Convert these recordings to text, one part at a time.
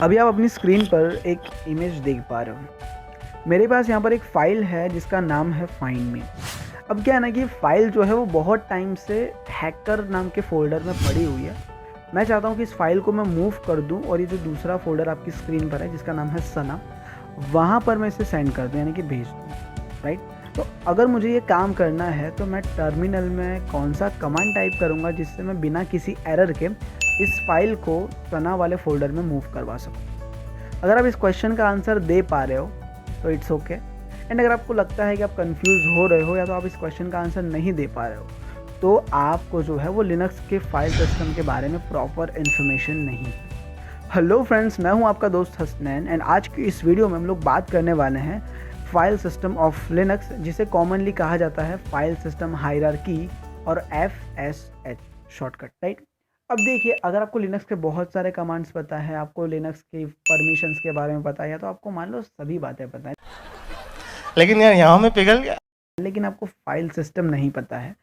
अभी आप अपनी स्क्रीन पर एक इमेज देख पा रहे हो। मेरे पास यहाँ पर एक फ़ाइल है जिसका नाम है फाइंड मी। अब क्या है ना कि फ़ाइल जो है वो बहुत टाइम से हैकर नाम के फ़ोल्डर में पड़ी हुई है। मैं चाहता हूँ कि इस फाइल को मैं मूव कर दूँ और ये जो दूसरा फ़ोल्डर आपकी स्क्रीन पर है जिसका नाम है सना, वहाँ पर मैं इसे सेंड कर दूँ, यानी कि भेज दूँ, राइट। तो अगर मुझे ये काम करना है तो मैं टर्मिनल में कौन सा कमांड टाइप करूँगा जिससे मैं बिना किसी एरर के इस फाइल को सना वाले फ़ोल्डर में मूव करवा सकूँ। अगर आप इस क्वेश्चन का आंसर दे पा रहे हो तो इट्स ओके, एंड अगर आपको लगता है कि आप कंफ्यूज हो रहे हो या तो आप इस क्वेश्चन का आंसर नहीं दे पा रहे हो तो आपको जो है वो लिनक्स के फाइल सिस्टम के बारे में प्रॉपर इन्फॉर्मेशन नहीं है। हेलो फ्रेंड्स, मैं हूं आपका दोस्त हसनैन एंड आज की इस वीडियो में हम लोग बात करने वाले हैं फाइल सिस्टम ऑफ लिनक्स, जिसे कॉमनली कहा जाता है फाइल सिस्टम हायरार्की और FSH शॉर्टकट, राइट। अब देखिए, अगर आपको लिनक्स के बहुत सारे कमांड्स पता है, आपको लिनक्स की परमिशंस के बारे में पता है, या तो आपको मान लो सभी बातें पता है, लेकिन यार यहाँ में पिघल गया। लेकिन आपको फाइल सिस्टम नहीं पता है,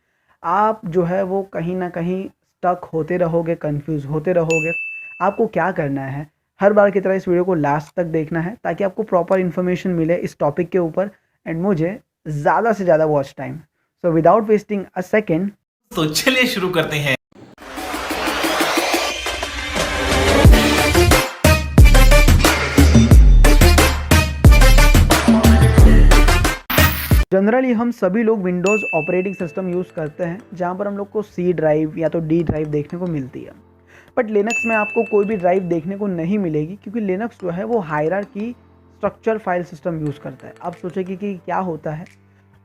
आप जो है वो कहीं ना कहीं स्टक होते रहोगे, कंफ्यूज होते रहोगे। आपको क्या करना है, हर बार की तरह इस वीडियो को लास्ट तक देखना है ताकि आपको प्रॉपर इन्फॉर्मेशन मिले इस टॉपिक के ऊपर एंड मुझे ज़्यादा से ज़्यादा watch time. So without wasting a second, तो चलिए शुरू करते हैं। जनरली हम सभी लोग विंडोज़ ऑपरेटिंग सिस्टम यूज़ करते हैं जहाँ पर हम लोग को C ड्राइव या तो D ड्राइव देखने को मिलती है। बट लिनक्स में आपको कोई भी ड्राइव देखने को नहीं मिलेगी क्योंकि लिनक्स जो है वो hierarchy structure file system use करता है। आप सोचेंगे कि क्या होता है,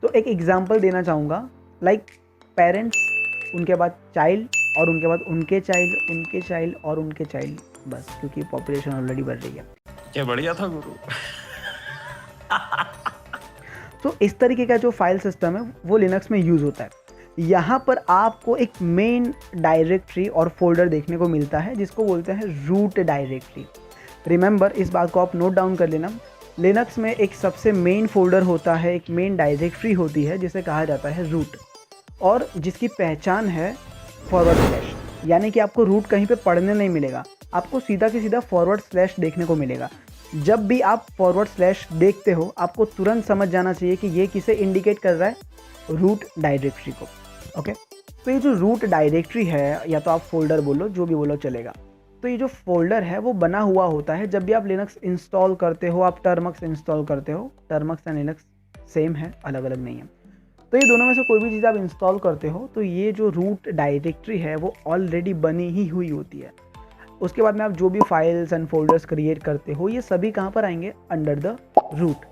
तो एक एग्जांपल देना चाहूँगा। लाइक पेरेंट्स, उनके बाद चाइल्ड, और उनके बाद उनके चाइल्ड, उनके चाइल्ड और उनके चाइल्ड, बस, क्योंकि पॉपुलेशन ऑलरेडी बढ़ रही है। क्या बढ़िया था गुरु। तो इस तरीके का जो फाइल सिस्टम है वो लिनक्स में यूज़ होता है। यहाँ पर आपको एक मेन डायरेक्टरी और फोल्डर देखने को मिलता है जिसको बोलते हैं रूट डायरेक्टरी। रिमेंबर, इस बात को आप नोट डाउन कर लेना। लिनक्स में एक सबसे मेन फोल्डर होता है, एक मेन डायरेक्टरी होती है जिसे कहा जाता है रूट, और जिसकी पहचान है फॉरवर्ड स्लैश, यानी कि आपको रूट कहीं पे पढ़ने नहीं मिलेगा, आपको सीधा के सीधा फॉरवर्ड स्लैश देखने को मिलेगा। जब भी आप फॉरवर्ड स्लैश देखते हो आपको तुरंत समझ जाना चाहिए कि ये किसे इंडिकेट कर रहा है, रूट डायरेक्टरी को। ओके, तो ये जो रूट डायरेक्टरी है, या तो आप फोल्डर बोलो, जो भी बोलो चलेगा, तो ये जो फोल्डर है वो बना हुआ होता है जब भी आप लिनक्स इंस्टॉल करते हो, आप टर्मक्स इंस्टॉल करते हो। टर्मक्स एंड लिनक्स सेम है, अलग अलग नहीं है। तो ये दोनों में से कोई भी चीज़ आप इंस्टॉल करते हो तो ये जो रूट डायरेक्टरी है वो ऑलरेडी बनी ही हुई होती है। उसके बाद में आप जो भी फाइल्स एंड फोल्डर्स क्रिएट करते हो ये सभी कहाँ पर आएंगे, अंडर द रूट,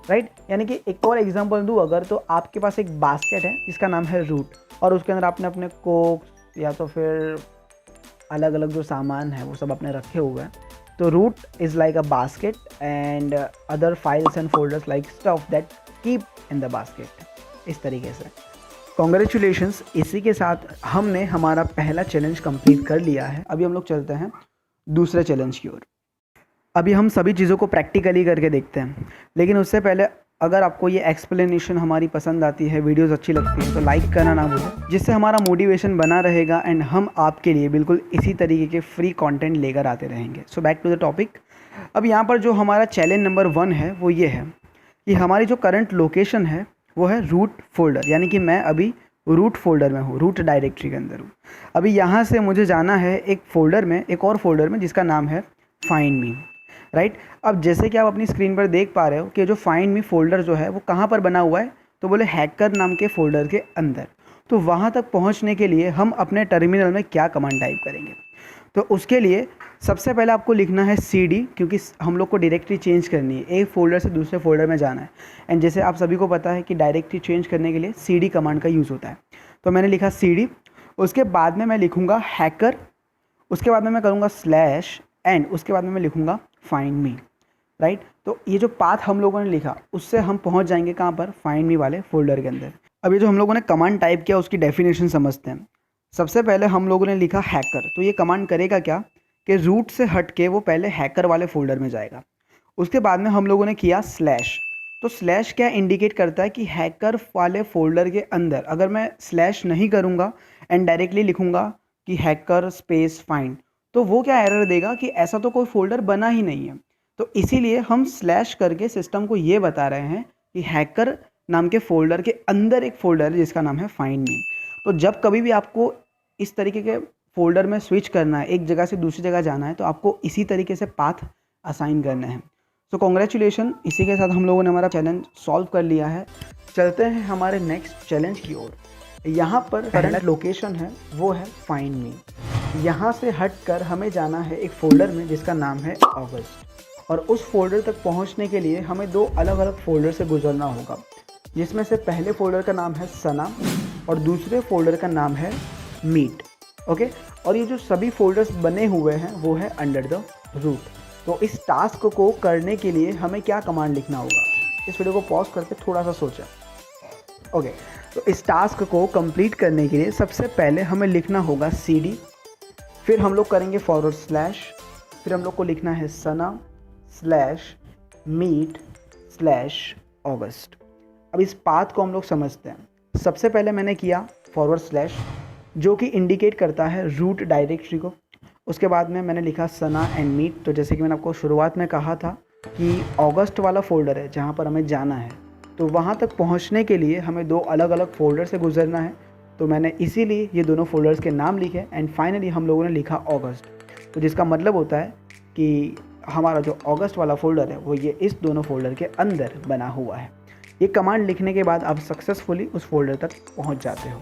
राइट। यानी कि एक और एग्जांपल दूँ अगर, तो आपके पास एक बास्केट है जिसका नाम है रूट, और उसके अंदर आपने अपने कोक्स या तो फिर अलग अलग जो सामान है वो सब अपने रखे हुए हैं। तो root is like a basket and other files and folders like stuff that keep in the basket, इस तरीके से। कॉन्ग्रेचुलेशंस, इसी के साथ हमने हमारा पहला चैलेंज कंप्लीट कर लिया है। अभी हम लोग चलते हैं दूसरे चैलेंज की ओर। अभी हम सभी चीज़ों को प्रैक्टिकली करके देखते हैं, लेकिन उससे पहले अगर आपको ये एक्सप्लेनेशन हमारी पसंद आती है, वीडियोस अच्छी लगती हैं, तो लाइक करना ना भूलें, जिससे हमारा मोटिवेशन बना रहेगा एंड हम आपके लिए बिल्कुल इसी तरीके के फ्री कंटेंट लेकर आते रहेंगे। So back to the topic. अब यहाँ पर जो हमारा चैलेंज नंबर 1 है वो ये है कि हमारी जो करंट लोकेशन है वो है रूट फोल्डर, यानी कि मैं अभी रूट फोल्डर में हूँ, रूट डायरेक्टरी के अंदर हूँ। अभी यहाँ से मुझे जाना है एक फ़ोल्डर में, एक और फोल्डर में जिसका नाम है फाइंड मी, राइट। अब जैसे कि आप अपनी स्क्रीन पर देख पा रहे हो कि जो फाइंड मी फोल्डर जो है वो कहाँ पर बना हुआ है, तो बोले हैकर नाम के फोल्डर के अंदर। तो वहाँ तक पहुँचने के लिए हम अपने टर्मिनल में क्या कमांड टाइप करेंगे, तो उसके लिए सबसे पहले आपको लिखना है CD, क्योंकि हम लोग को डायरेक्टरी चेंज करनी है, एक फ़ोल्डर से दूसरे फोल्डर में जाना है। एंड जैसे आप सभी को पता है कि डायरेक्टरी चेंज करने के लिए CD कमांड का यूज़ होता है। तो मैंने लिखा CD, उसके बाद में मैं लिखूँगा हैकर, उसके बाद में मैं करूँगा स्लैश, एंड उसके बाद में मैं लिखूँगा फाइंड मी, राइट। तो ये जो पाथ हम लोगों ने लिखा उससे हम पहुँच जाएंगे कहाँ पर, फाइंड मी वाले फोल्डर के अंदर। अब ये जो हम लोगों ने कमांड टाइप किया उसकी डेफिनेशन समझते हैं। सबसे पहले हम लोगों ने लिखा हैकर, तो ये कमांड करेगा क्या कि रूट से हट के वो पहले हैकर वाले फोल्डर में जाएगा। उसके बाद में हम लोगों ने किया स्लैश, तो स्लैश क्या इंडिकेट करता है कि हैकर वाले फोल्डर के अंदर अगर मैं स्लैश नहीं करूँगा एंड डायरेक्टली लिखूँगा कि हैकर स्पेस फाइंड, तो वो क्या एरर देगा कि ऐसा तो कोई फ़ोल्डर बना ही नहीं है। तो इसीलिए हम स्लैश करके सिस्टम को ये बता रहे हैं कि हैकर नाम के फ़ोल्डर के अंदर एक फ़ोल्डर है जिसका नाम है फाइंड मी। तो जब कभी भी आपको इस तरीके के फ़ोल्डर में स्विच करना है, एक जगह से दूसरी जगह जाना है, तो आपको इसी तरीके से पाथ असाइन करना है। सो कॉन्ग्रेचुलेशन, इसी के साथ हम लोगों ने हमारा चैलेंज सॉल्व कर लिया है। चलते हैं हमारे नेक्स्ट चैलेंज की ओर। यहाँ पर करंट लोकेशन है वो है फाइंड मी। यहाँ से हटकर हमें जाना है एक फ़ोल्डर में जिसका नाम है अगस्त, और उस फोल्डर तक पहुँचने के लिए हमें दो अलग अलग फ़ोल्डर से गुजरना होगा, जिसमें से पहले फ़ोल्डर का नाम है सना और दूसरे फ़ोल्डर का नाम है मीट। ओके, और ये जो सभी फोल्डर्स बने हुए हैं वो है अंडर द रूट। तो इस टास्क को करने के लिए हमें क्या कमांड लिखना होगा, इस वीडियो को पॉज करके थोड़ा सा सोचें। ओके, तो इस टास्क को कंप्लीट करने के लिए सबसे पहले हमें लिखना होगा cd, फिर हम लोग करेंगे फॉरवर्ड स्लैश, फिर हम लोग को लिखना है सना स्लैश मीट स्लैश ऑगस्ट। अब इस पाथ को हम लोग समझते हैं। सबसे पहले मैंने किया फॉरवर्ड स्लैश जो कि इंडिकेट करता है रूट डायरेक्टरी को। उसके बाद में मैंने लिखा सना एंड मीट। तो जैसे कि मैंने आपको शुरुआत में कहा था कि अगस्त वाला फ़ोल्डर है जहाँ पर हमें जाना है, तो वहाँ तक पहुँचने के लिए हमें दो अलग अलग फ़ोल्डर से गुजरना है। तो मैंने इसीलिए ये दोनों फ़ोल्डर्स के नाम लिखे एंड फाइनली हम लोगों ने लिखा अगस्त। तो जिसका मतलब होता है कि हमारा जो अगस्त वाला फ़ोल्डर है वो ये इस दोनों फ़ोल्डर के अंदर बना हुआ है। ये कमांड लिखने के बाद आप सक्सेसफुली उस फोल्डर तक पहुँच जाते हो।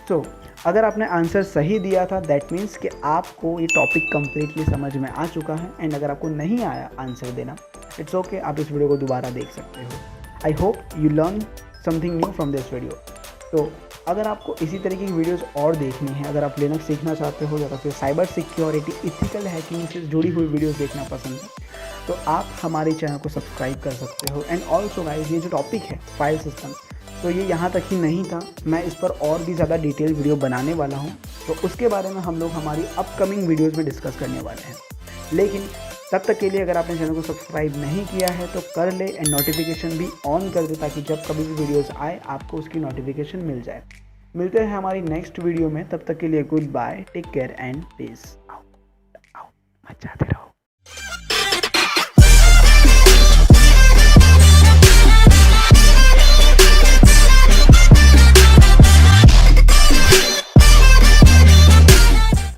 तो अगर आपने आंसर सही दिया था दैट मीन्स कि आपको ये टॉपिक कम्प्लीटली समझ में आ चुका है। एंड अगर आपको नहीं आया आंसर देना, इट्स ओके, आप इस वीडियो को दोबारा देख सकते हो। I hope you learn something new from this video. तो अगर आपको इसी तरीके की वीडियोस और देखनी है, अगर आप लिनक्स सीखना चाहते हो या फिर साइबर सिक्योरिटी, इथिकल हैकिंग से जुड़ी हुई वीडियोस देखना पसंद है, तो आप हमारे चैनल को सब्सक्राइब कर सकते हो। एंड ऑल्सो गाइस, ये जो टॉपिक है फाइल सिस्टम, तो ये यहाँ तक ही नहीं था, मैं इस पर और भी ज़्यादा डिटेल वीडियो बनाने वाला हूँ। तो उसके बारे में हम लोग हमारी अपकमिंग वीडियोज़ में डिस्कस करने वाले हैं। लेकिन तब तक के लिए अगर आपने चैनल को सब्सक्राइब नहीं किया है तो कर ले एंड नोटिफिकेशन भी ऑन कर दे, ताकि जब कभी भी वीडियोज़ आए आपको उसकी नोटिफिकेशन मिल जाए। मिलते हैं हमारी नेक्स्ट वीडियो में, तब तक के लिए goodbye, take care and peace out. मचाते रहो।